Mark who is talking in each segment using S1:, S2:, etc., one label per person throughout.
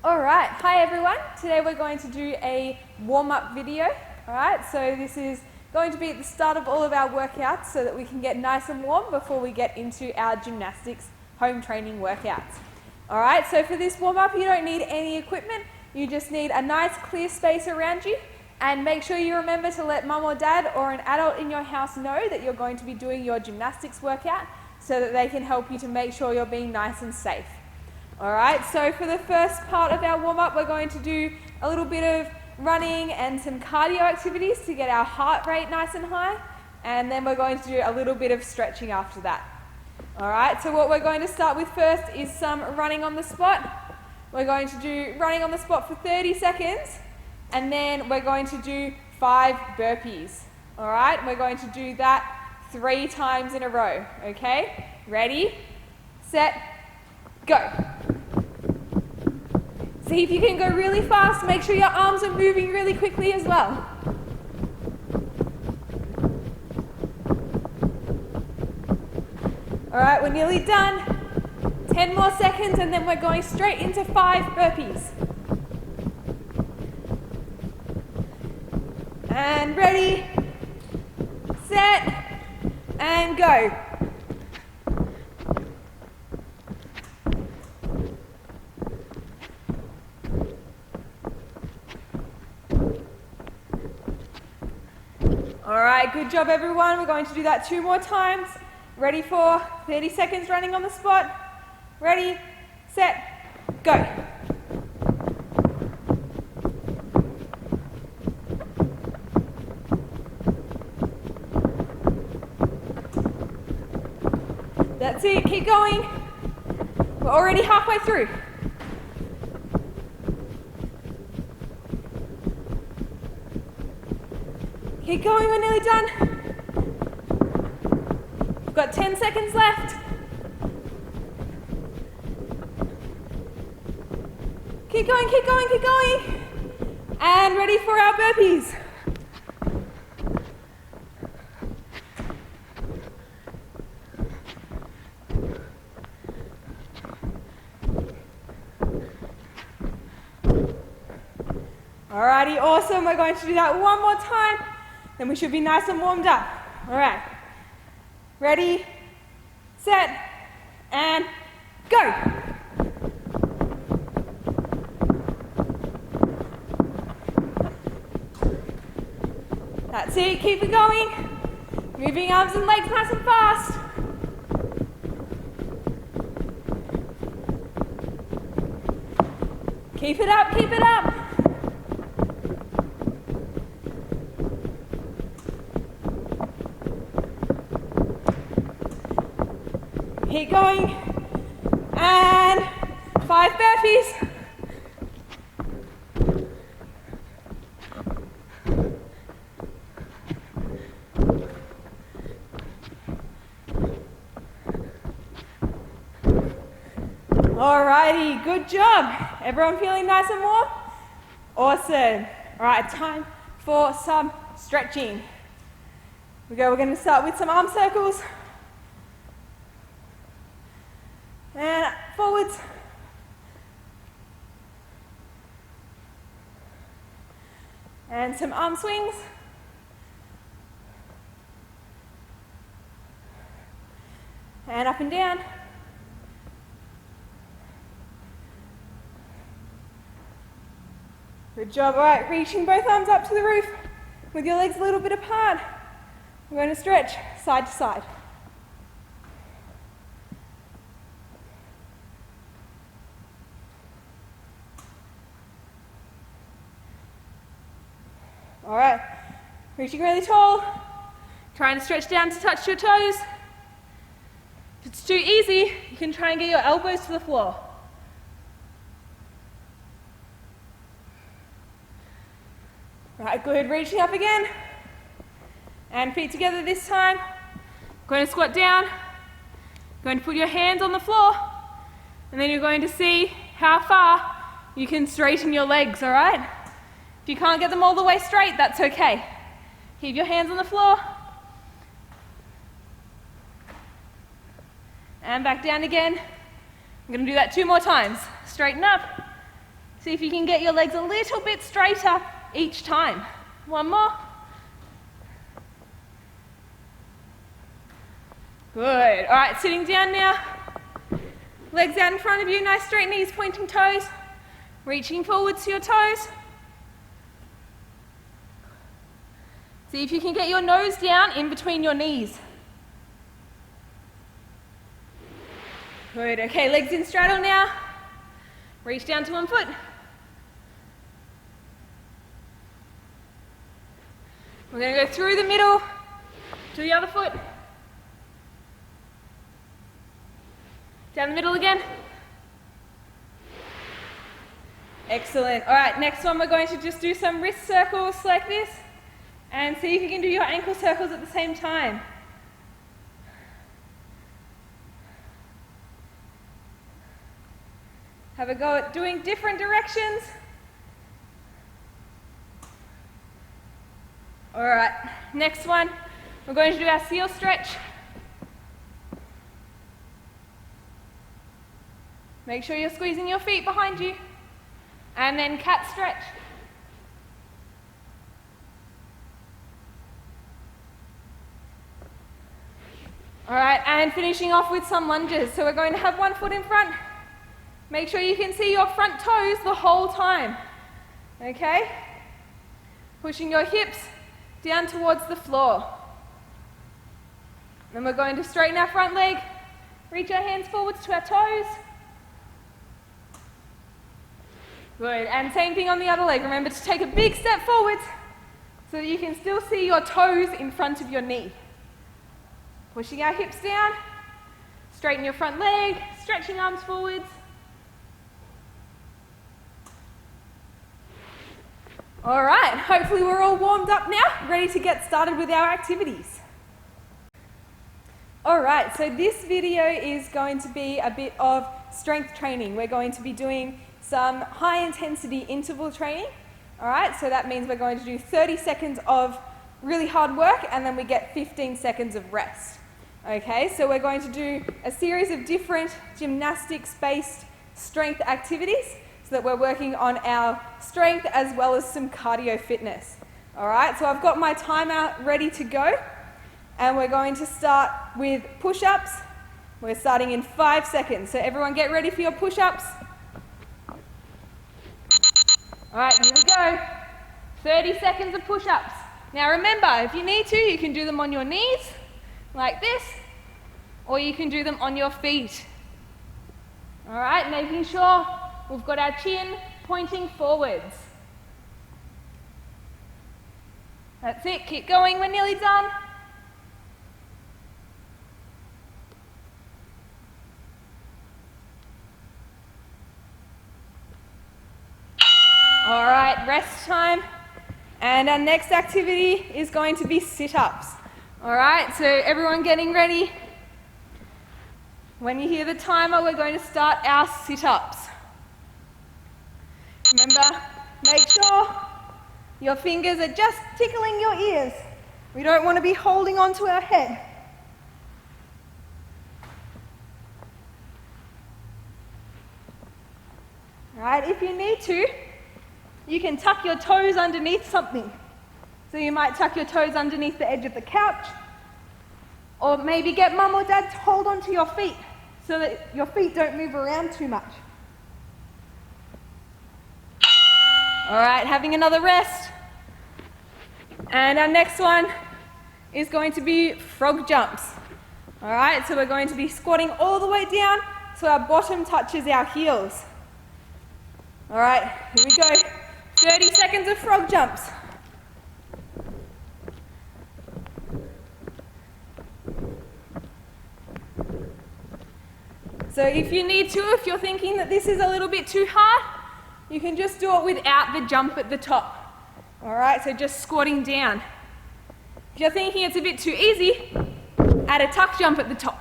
S1: All right, hi everyone. Today we're going to do a warm-up video. All right, so this is going to be at the start of all of our workouts so that we can get nice and warm before we get into our gymnastics home training workouts. All right, so for this warm-up you don't need any equipment. You just need a nice clear space around you, and make sure you remember to let mum or dad or an adult in your house know that you're going to be doing your gymnastics workout so that they can help you to make sure you're being nice and safe. Alright, so for the first part of our warm-up we're going to do a little bit of running and some cardio activities to get our heart rate nice and high, and then we're going to do a little bit of stretching after that. Alright, so what we're going to start with first is some running on the spot. We're going to do running on the spot for 30 seconds, and then we're going to do 5 burpees. Alright, we're going to do that 3 times in a row, okay? Ready, set, go. See if you can go really fast. Make sure your arms are moving really quickly as well. All right, we're nearly done. 10 more seconds and then we're going straight into 5 burpees. And ready, set, and go. Alright, good job everyone. We're going to do that 2 more times. Ready for 30 seconds running on the spot. Ready, set, go. That's it, keep going. We're already halfway through. Keep going, we're nearly done. We've got 10 seconds left. Keep going, keep going, keep going. And ready for our burpees. Alrighty, awesome. We're going to do that 1 more time. Then we should be nice and warmed up. All right, ready, set, and go. That's it, keep it going. Moving arms and legs nice and fast. Keep it up, keep it up. Keep going, and 5 burpees. Alrighty, good job. Everyone feeling nice and warm? Awesome. Alright, time for some stretching. We're going to start with some arm circles. And forwards. And some arm swings. And up and down. Good job. All right, reaching both arms up to the roof with your legs a little bit apart. We're going to stretch side to side. All right, reaching really tall, trying to stretch down to touch your toes. If it's too easy, you can try and get your elbows to the floor. All right, good, reaching up again. And feet together this time. Going to squat down, going to put your hands on the floor, and then you're going to see how far you can straighten your legs, all right? If you can't get them all the way straight, that's okay. Keep your hands on the floor. And back down again. I'm going to do that 2 more times. Straighten up, See if you can get your legs a little bit straighter each time. One more. Good. All right, sitting down now. Legs out in front of you, nice straight knees, pointing toes. Reaching forwards to your toes. See if you can get your nose down in between your knees. Good, okay, legs in straddle now. Reach down to one foot. We're going to go through the middle to the other foot. Down the middle again. Excellent. All right, next one we're going to just do some wrist circles like this and see if you can do your ankle circles at the same time. Have a go at doing different directions. All right, next one, we're going to do our seal stretch. Make sure you're squeezing your feet behind you. And then cat stretch. All right, and finishing off with some lunges. So we're going to have one foot in front. Make sure you can see your front toes the whole time. Okay? Pushing your hips down towards the floor. Then we're going to straighten our front leg. Reach our hands forwards to our toes. Good, and same thing on the other leg. Remember to take a big step forwards so that you can still see your toes in front of your knee. Pushing our hips down, straighten your front leg, stretching arms forwards. All right, hopefully we're all warmed up now, ready to get started with our activities. All right, so this video is going to be a bit of strength training. We're going to be doing some high intensity interval training. All right, so that means we're going to do 30 seconds of really hard work and then we get 15 seconds of rest. Okay, so we're going to do a series of different gymnastics-based strength activities so that we're working on our strength as well as some cardio fitness. All right, so I've got my timer ready to go and we're going to start with push-ups. We're starting in 5 seconds, so everyone get ready for your push-ups. All right, here we go. 30 seconds of push-ups. Now remember, if you need to, you can do them on your knees, like this, or you can do them on your feet. All right, making sure we've got our chin pointing forwards. That's it, keep going, we're nearly done. All right, rest time. And our next activity is going to be sit-ups. All right, so everyone getting ready. When you hear the timer, we're going to start our sit-ups. Remember, make sure your fingers are just tickling your ears. We don't want to be holding onto our head. All right, if you need to, you can tuck your toes underneath something. So you might tuck your toes underneath the edge of the couch, or maybe get mum or dad to hold onto your feet so that your feet don't move around too much. All right, having another rest. And our next one is going to be frog jumps. All right, so we're going to be squatting all the way down so our bottom touches our heels. All right, here we go. 30 seconds of frog jumps. So if you need to, if you're thinking that this is a little bit too hard, you can just do it without the jump at the top. All right, so just squatting down. If you're thinking it's a bit too easy, add a tuck jump at the top.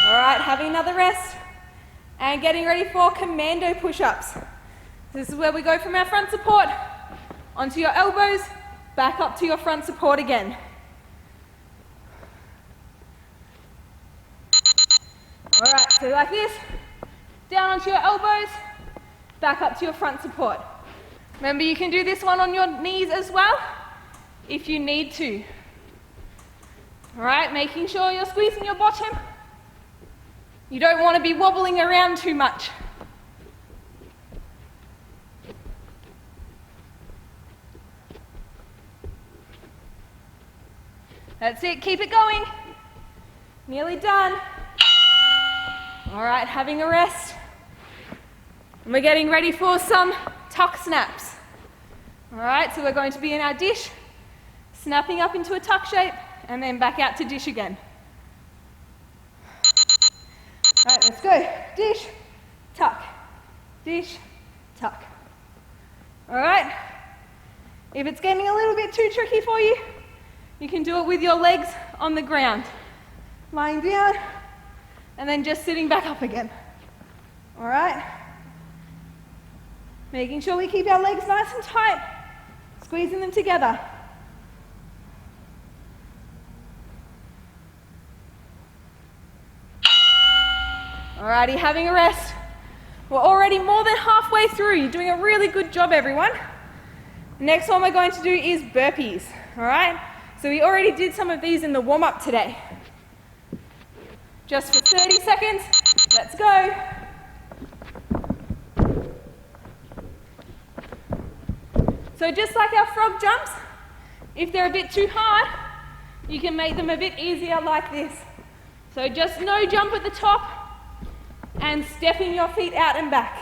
S1: All right, having another rest and getting ready for commando push-ups. This is where we go from our front support onto your elbows, back up to your front support again. so like this, down onto your elbows, back up to your front support. Remember, you can do this one on your knees as well, if you need to. All right, making sure you're squeezing your bottom. You don't want to be wobbling around too much. That's it, keep it going. Nearly done. All right, having a rest. And we're getting ready for some tuck snaps. All right, so we're going to be in our dish, snapping up into a tuck shape, and then back out to dish again. All right, let's go. Dish, tuck, dish, tuck. All right, if it's getting a little bit too tricky for you, you can do it with your legs on the ground. Lying down, and then just sitting back up again. All right? Making sure we keep our legs nice and tight, squeezing them together. Alrighty, having a rest. We're already more than halfway through. You're doing a really good job, everyone. Next one we're going to do is burpees, all right? So we already did some of these in the warm-up today. Just for 30 seconds, let's go. So just like our frog jumps, if they're a bit too hard, you can make them a bit easier like this. So just no jump at the top and stepping your feet out and back.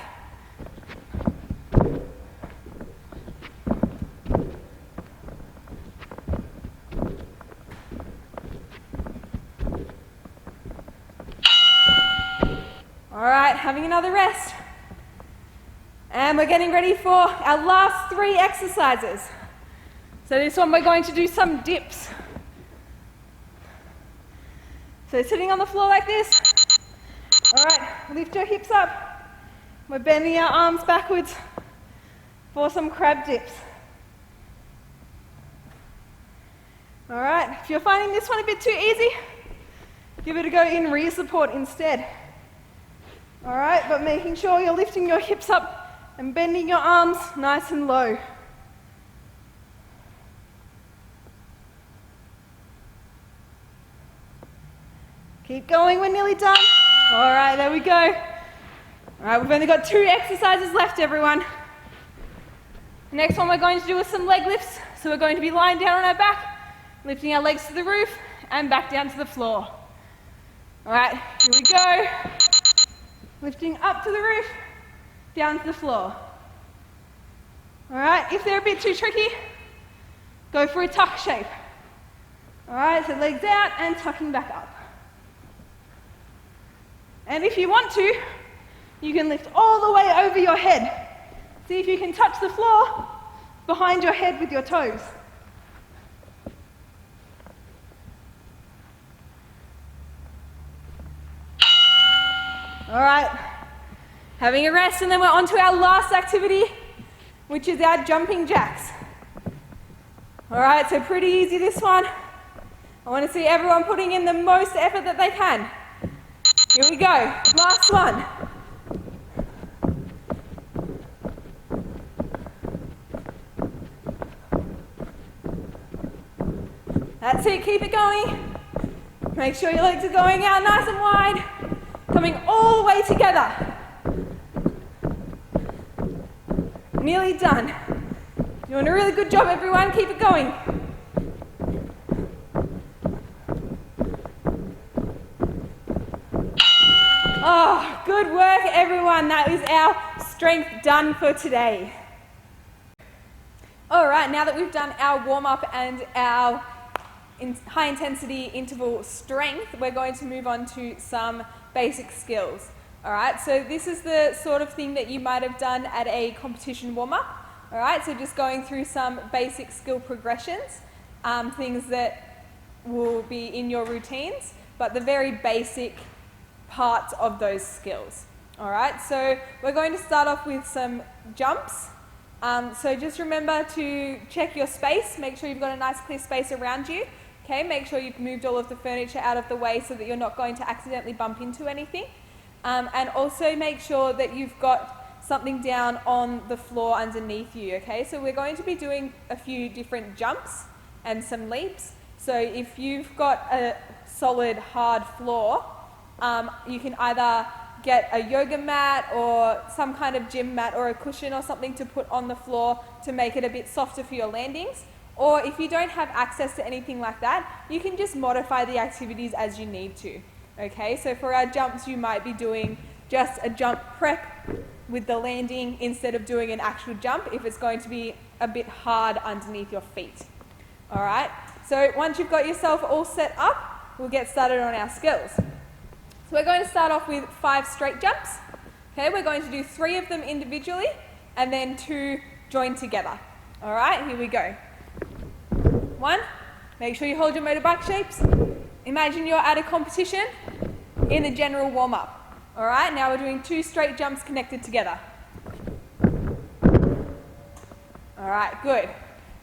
S1: All right, having another rest. And we're getting ready for our last 3 exercises. So this one we're going to do some dips. So sitting on the floor like this. All right, lift your hips up. We're bending our arms backwards for some crab dips. All right, if you're finding this one a bit too easy, give it a go in rear support instead. All right, but making sure you're lifting your hips up and bending your arms nice and low. Keep going, we're nearly done. All right, there we go. All right, we've only got 2 exercises left, everyone. Next one we're going to do is some leg lifts. So we're going to be lying down on our back, lifting our legs to the roof and back down to the floor. All right, here we go. Lifting up to the roof, down to the floor. All right, if they're a bit too tricky, go for a tuck shape. All right, so legs out and tucking back up. And if you want to, you can lift all the way over your head. See if you can touch the floor behind your head with your toes. All right, having a rest, and then we're on to our last activity, which is our jumping jacks. All right, so pretty easy this one. I want to see everyone putting in the most effort that they can. Here we go, last one. That's it, keep it going. Make sure your legs are going out nice and wide. Coming all the way together. Nearly done. Doing a really good job, everyone. Keep it going. Oh, good work, everyone. That is our strength done for today. All right, now that we've done our warm-up and our high-intensity interval strength, we're going to move on to some basic skills. All right, so this is the sort of thing that you might have done at a competition warm-up. All right, so just going through some basic skill progressions, things that will be in your routines, but the very basic parts of those skills. All right, so we're going to start off with some jumps. So just remember to check your space, make sure you've got a nice clear space around you. Okay, make sure you've moved all of the furniture out of the way so that you're not going to accidentally bump into anything. And also make sure that you've got something down on the floor underneath you, okay? So we're going to be doing a few different jumps and some leaps. So if you've got a solid hard floor, you can either get a yoga mat or some kind of gym mat or a cushion or something to put on the floor to make it a bit softer for your landings. Or if you don't have access to anything like that, you can just modify the activities as you need to, okay? So for our jumps, you might be doing just a jump prep with the landing instead of doing an actual jump if it's going to be a bit hard underneath your feet. All right, so once you've got yourself all set up, we'll get started on our skills. So we're going to start off with 5 straight jumps. Okay, we're going to do 3 of them individually and then 2 joined together. All right, here we go. 1, make sure you hold your motorbike shapes. Imagine you're at a competition in a general warm-up. All right, now we're doing 2 straight jumps connected together. All right, good.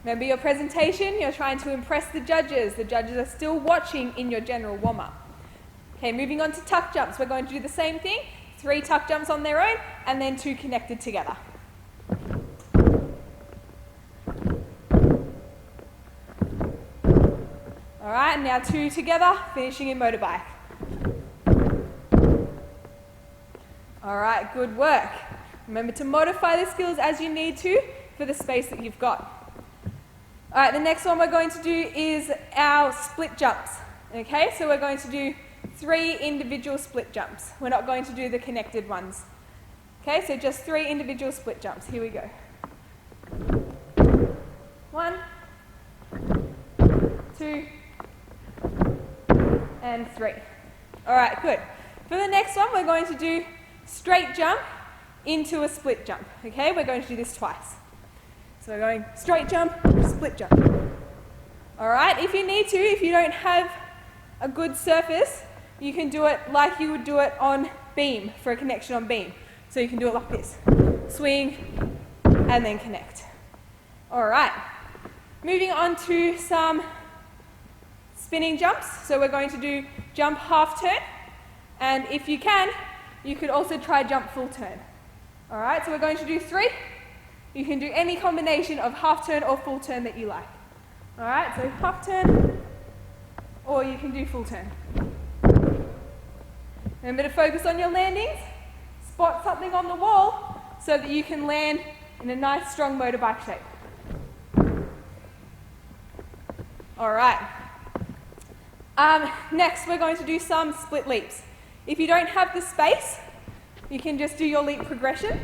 S1: Remember your presentation, you're trying to impress the judges. The judges are still watching in your general warm-up. Okay, moving on to tuck jumps. We're going to do the same thing, 3 tuck jumps on their own and then 2 connected together. All right, now 2 together, finishing in motorbike. All right, good work. Remember to modify the skills as you need to for the space that you've got. All right, the next one we're going to do is our split jumps. Okay, so we're going to do 3 individual split jumps. We're not going to do the connected ones. Okay, so just 3 individual split jumps. Here we go. 1, 2, and 3. All right, good. For the next one, we're going to do straight jump into a split jump. Okay, we're going to do this twice. So we're going straight jump, split jump. All right, if you need to, if you don't have a good surface, you can do it like you would do it on beam, for a connection on beam. So you can do it like this. Swing, and then connect. All right, moving on to some spinning jumps. So we're going to do jump half turn, and if you can, you could also try jump full turn. All right, so we're going to do 3. You can do any combination of half turn or full turn that you like. All right, so half turn, or you can do full turn. Remember to focus on your landings. Spot something on the wall so that you can land in a nice strong motorbike shape. All right. Next, we're going to do some split leaps. If you don't have the space, you can just do your leap progression.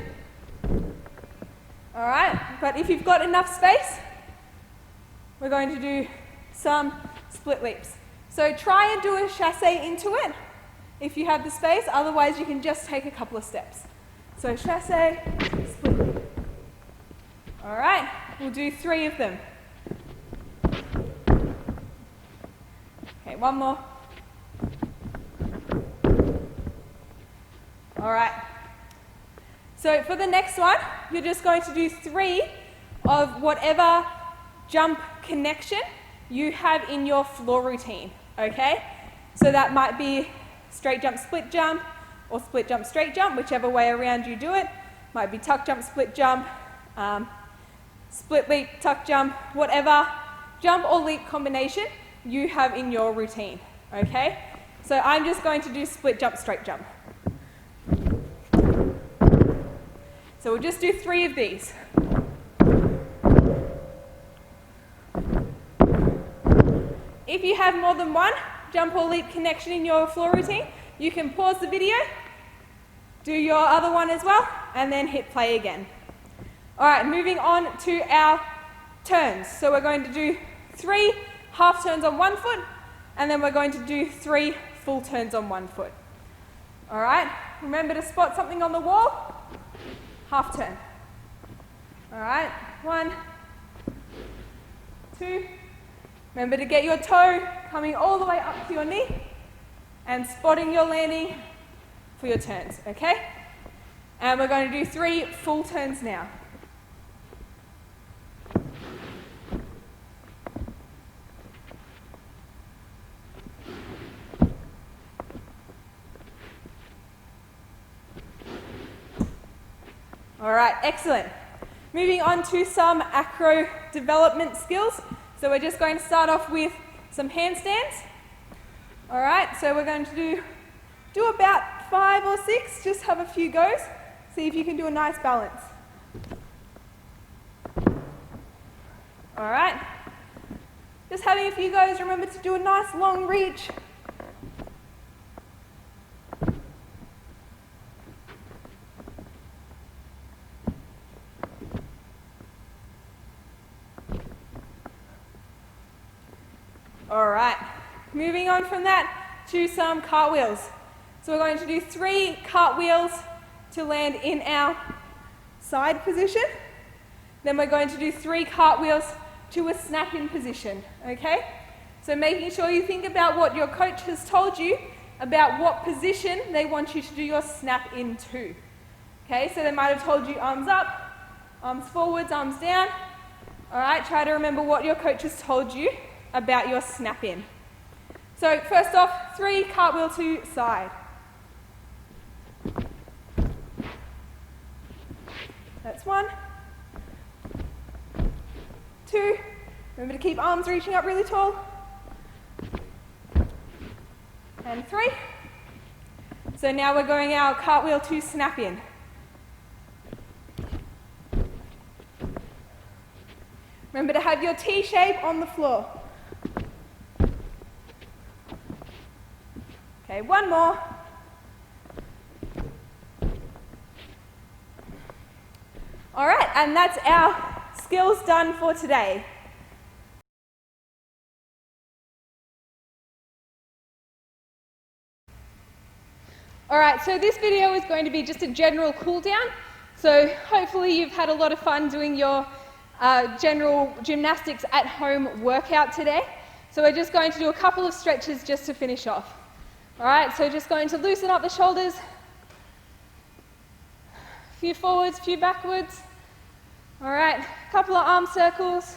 S1: All right, but if you've got enough space, we're going to do some split leaps. So try and do a chassé into it if you have the space, otherwise you can just take a couple of steps. So chassé, split leap. All right, we'll do 3 of them. Okay, 1 more. All right. So for the next one, you're just going to do 3 of whatever jump connection you have in your floor routine, okay? So that might be straight jump, split jump, or split jump, straight jump, whichever way around you do it. Might be tuck jump, split jump, split leap, tuck jump, whatever jump or leap combination you have in your routine, okay? So I'm just going to do split jump, straight jump. So we'll just do 3 of these. If you have more than 1 jump or leap connection in your floor routine, you can pause the video, do your other one as well, and then hit play again. All right, moving on to our turns. So we're going to do 3 half turns on 1 foot, and then we're going to do 3 full turns on 1 foot. All right, remember to spot something on the wall, half turn. All right, 1, 2. Remember to get your toe coming all the way up to your knee and spotting your landing for your turns, okay? And we're going to do 3 full turns now. All right, excellent. Moving on to some acro development skills. So we're just going to start off with some handstands. All right, so we're going to do about 5 or 6, just have a few goes. See if you can do a nice balance. All right, just having a few goes, remember to do a nice long reach. All right, moving on from that to some cartwheels. So we're going to do 3 cartwheels to land in our side position. Then we're going to do 3 cartwheels to a snap-in position, okay? So making sure you think about what your coach has told you about what position they want you to do your snap-in to. Okay, so they might have told you arms up, arms forwards, arms down. All right, try to remember what your coach has told you about your snap-in. So first off, 3 cartwheel to side. That's 1. 2. Remember to keep arms reaching up really tall. And 3. So now we're going our cartwheel to snap in. Remember to have your T shape on the floor. Okay, 1 more. All right, and that's our skills done for today. All right, so this video is going to be just a general cool down. So hopefully you've had a lot of fun doing your general gymnastics at home workout today. So we're just going to do a couple of stretches just to finish off. All right, so just going to loosen up the shoulders. A few forwards, a few backwards. All right, a couple of arm circles.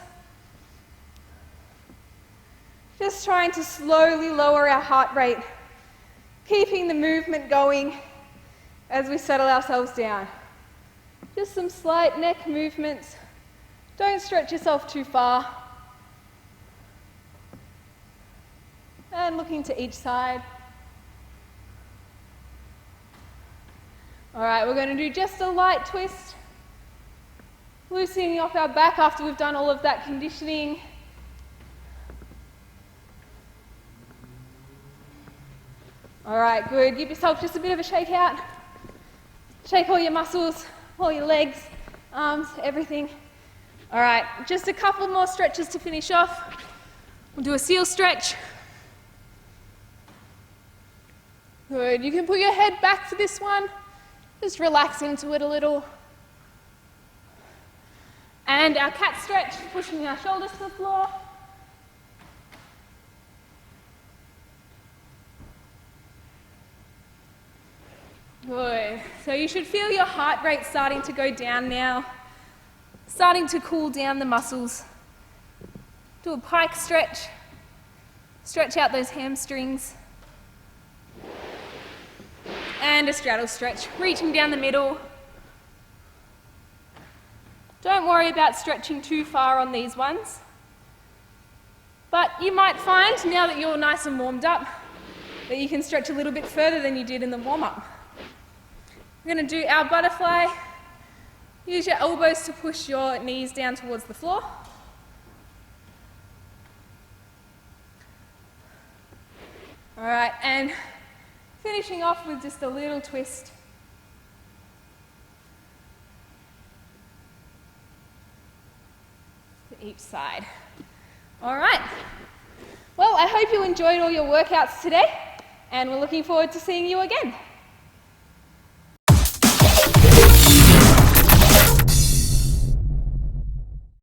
S1: Just trying to slowly lower our heart rate, keeping the movement going as we settle ourselves down. Just some slight neck movements. Don't stretch yourself too far. And looking to each side. All right, we're going to do just a light twist. Loosening off our back after we've done all of that conditioning. All right, good. Give yourself just a bit of a shake out. Shake all your muscles, all your legs, arms, everything. All right, just a couple more stretches to finish off. We'll do a seal stretch. Good. You can put your head back for this one. Just relax into it a little. And our cat stretch, pushing our shoulders to the floor. Good. So you should feel your heart rate starting to go down now. Starting to cool down the muscles. Do a pike stretch. Stretch out those hamstrings. And a straddle stretch, reaching down the middle. Don't worry about stretching too far on these ones. But you might find, now that you're nice and warmed up, that you can stretch a little bit further than you did in the warm-up. We're going to do our butterfly. Use your elbows to push your knees down towards the floor. All right, and finishing off with just a little twist. To each side. All right. Well, I hope you enjoyed all your workouts today, and we're looking forward to seeing you again.